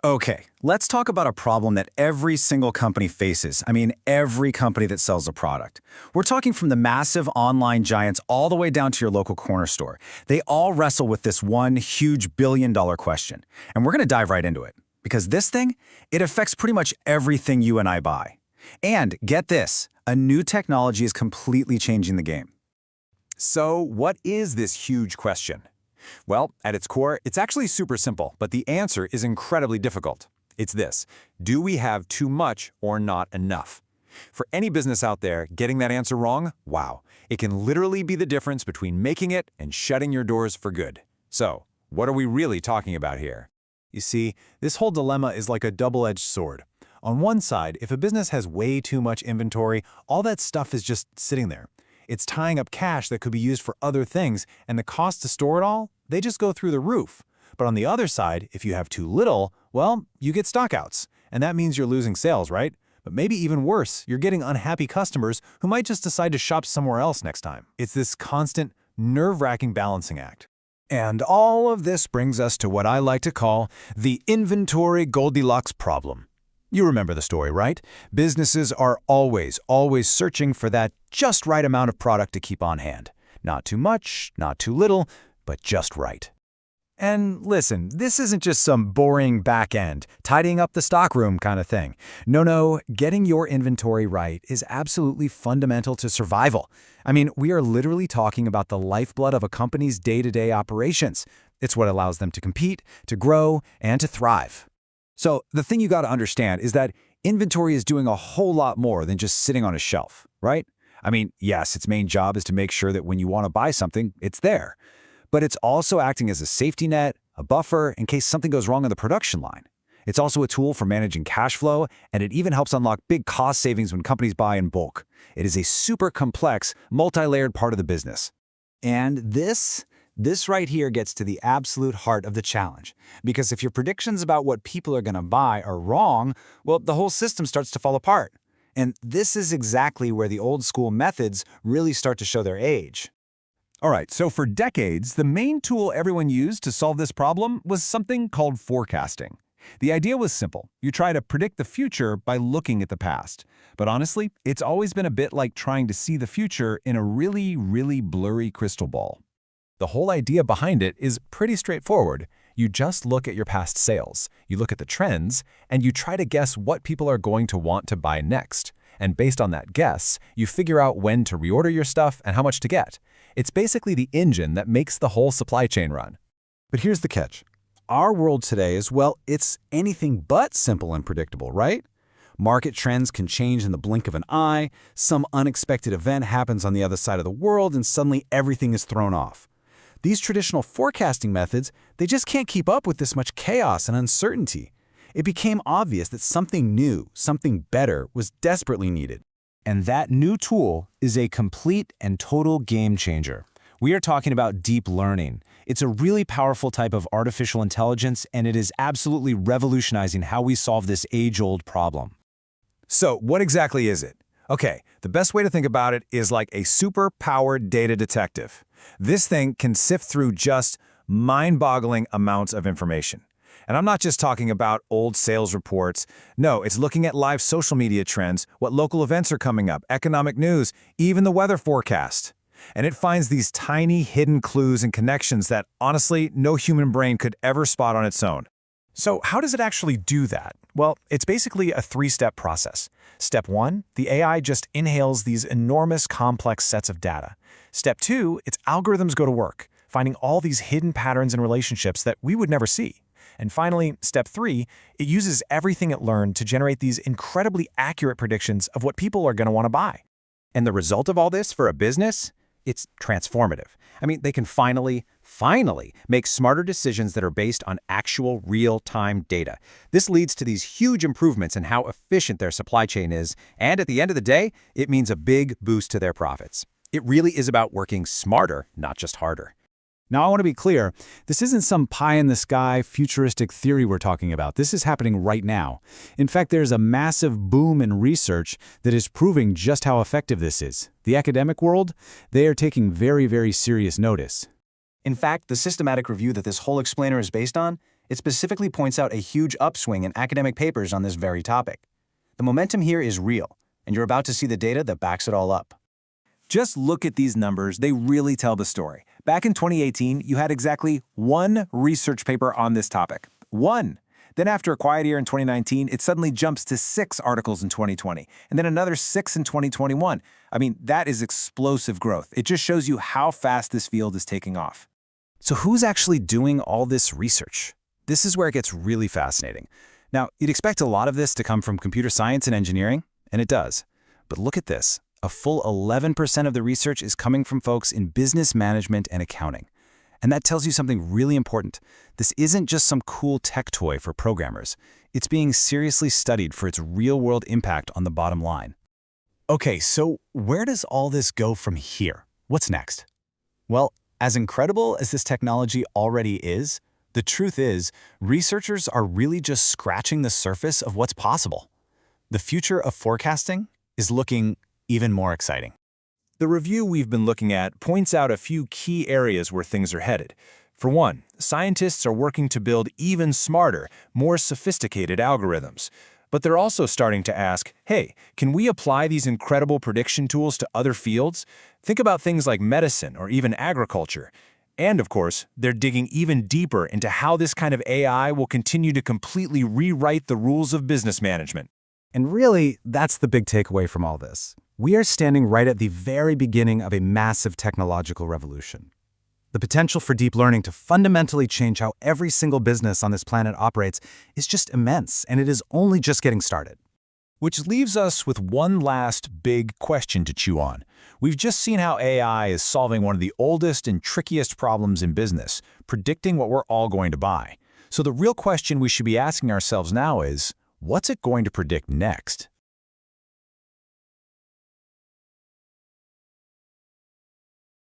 Okay, let's talk about a problem that every single company faces. I mean, every company that sells a product. We're talking from the massive online giants all the way down to your local corner store. They all wrestle with this one huge billion-dollar question. And we're going to dive right into it. Because this thing, it affects pretty much everything you and I buy. And get this, a new technology is completely changing the game. So, what is this huge question? Well, at its core, it's actually super simple, but the answer is incredibly difficult. It's this: do we have too much or not enough? For any business out there, getting that answer wrong, wow, it can literally be the difference between making it and shutting your doors for good. So, what are we really talking about here? You see, this whole dilemma is like a double-edged sword. On one side, if a business has way too much inventory, all that stuff is just sitting there. It's tying up cash that could be used for other things, and the cost to store it all, they just go through the roof. But on the other side, if you have too little, well, you get stockouts. And that means you're losing sales, right? But maybe even worse, you're getting unhappy customers who might just decide to shop somewhere else next time. It's this constant, nerve-wracking balancing act. And all of this brings us to what I like to call the inventory Goldilocks problem. You remember the story, right? Businesses are always searching for that just right amount of product to keep on hand. Not too much, not too little, but just right. And listen, this isn't just some boring back-end, tidying up the stockroom kind of thing. No, getting your inventory right is absolutely fundamental to survival. I mean, we are literally talking about the lifeblood of a company's day-to-day operations. It's what allows them to compete, to grow, and to thrive. So, the thing you got to understand is that inventory is doing a whole lot more than just sitting on a shelf, right? I mean, yes, its main job is to make sure that when you want to buy something, it's there. But it's also acting as a safety net, a buffer, in case something goes wrong on the production line. It's also a tool for managing cash flow, and it even helps unlock big cost savings when companies buy in bulk. It is a super complex, multi-layered part of the business. And this right here gets to the absolute heart of the challenge. Because if your predictions about what people are going to buy are wrong, well, the whole system starts to fall apart. And this is exactly where the old school methods really start to show their age. All right, so for decades, the main tool everyone used to solve this problem was something called forecasting. The idea was simple. You try to predict the future by looking at the past. But honestly, it's always been a bit like trying to see the future in a really blurry crystal ball. The whole idea behind it is pretty straightforward. You just look at your past sales, you look at the trends, and you try to guess what people are going to want to buy next. And based on that guess, you figure out when to reorder your stuff and how much to get. It's basically the engine that makes the whole supply chain run. But here's the catch. Our world today is, well, it's anything but simple and predictable, right? Market trends can change in the blink of an eye, some unexpected event happens on the other side of the world, and suddenly everything is thrown off. These traditional forecasting methods, they just can't keep up with this much chaos and uncertainty. It became obvious that something new, something better, was desperately needed. And that new tool is a complete and total game changer. We are talking about deep learning. It's a really powerful type of artificial intelligence, and it is absolutely revolutionizing how we solve this age-old problem. So, what exactly is it? Okay, the best way to think about it is like a super-powered data detective. This thing can sift through just mind-boggling amounts of information. And I'm not just talking about old sales reports. No, it's looking at live social media trends, what local events are coming up, economic news, even the weather forecast. And it finds these tiny hidden clues and connections that, honestly, no human brain could ever spot on its own. So how does it actually do that? Well, it's basically a three-step process. Step 1, the AI just inhales these enormous complex sets of data. Step 2, its algorithms go to work, finding all these hidden patterns and relationships that we would never see. And finally, step 3, it uses everything it learned to generate these incredibly accurate predictions of what people are going to want to buy. And the result of all this for a business? It's transformative. I mean, they can finally make smarter decisions that are based on actual real-time data. This leads to these huge improvements in how efficient their supply chain is, and at the end of the day, it means a big boost to their profits. It really is about working smarter, not just harder. Now, I want to be clear, this isn't some pie-in-the-sky futuristic theory we're talking about. This is happening right now. In fact, there's a massive boom in research that is proving just how effective this is. The academic world, they are taking very serious notice. In fact, the systematic review that this whole explainer is based on, It specifically points out a huge upswing in academic papers on this very topic. The momentum here is real, and you're about to see the data that backs it all up. Just look at these numbers, they really tell the story. Back in 2018, you had exactly 1 research paper on this topic. 1! Then after a quiet year in 2019, it suddenly jumps to 6 articles in 2020, and then another 6 in 2021. I mean, that is explosive growth. It just shows you how fast this field is taking off. So who's actually doing all this research? This is where it gets really fascinating. Now, you'd expect a lot of this to come from computer science and engineering, and it does. But look at this. A full 11% of the research is coming from folks in business management and accounting. And that tells you something really important. This isn't just some cool tech toy for programmers. It's being seriously studied for its real-world impact on the bottom line. Okay, so where does all this go from here? What's next? Well, as incredible as this technology already is, the truth is, researchers are really just scratching the surface of what's possible. The future of forecasting is looking even more exciting. The review we've been looking at points out a few key areas where things are headed. For one, scientists are working to build even smarter, more sophisticated algorithms. But they're also starting to ask, hey, can we apply these incredible prediction tools to other fields? Think about things like medicine or even agriculture. And of course, they're digging even deeper into how this kind of AI will continue to completely rewrite the rules of business management. And really, that's the big takeaway from all this. We are standing right at the very beginning of a massive technological revolution. The potential for deep learning to fundamentally change how every single business on this planet operates is just immense, and it is only just getting started. Which leaves us with one last big question to chew on. We've just seen how AI is solving one of the oldest and trickiest problems in business, predicting what we're all going to buy. So the real question we should be asking ourselves now is, what's it going to predict next?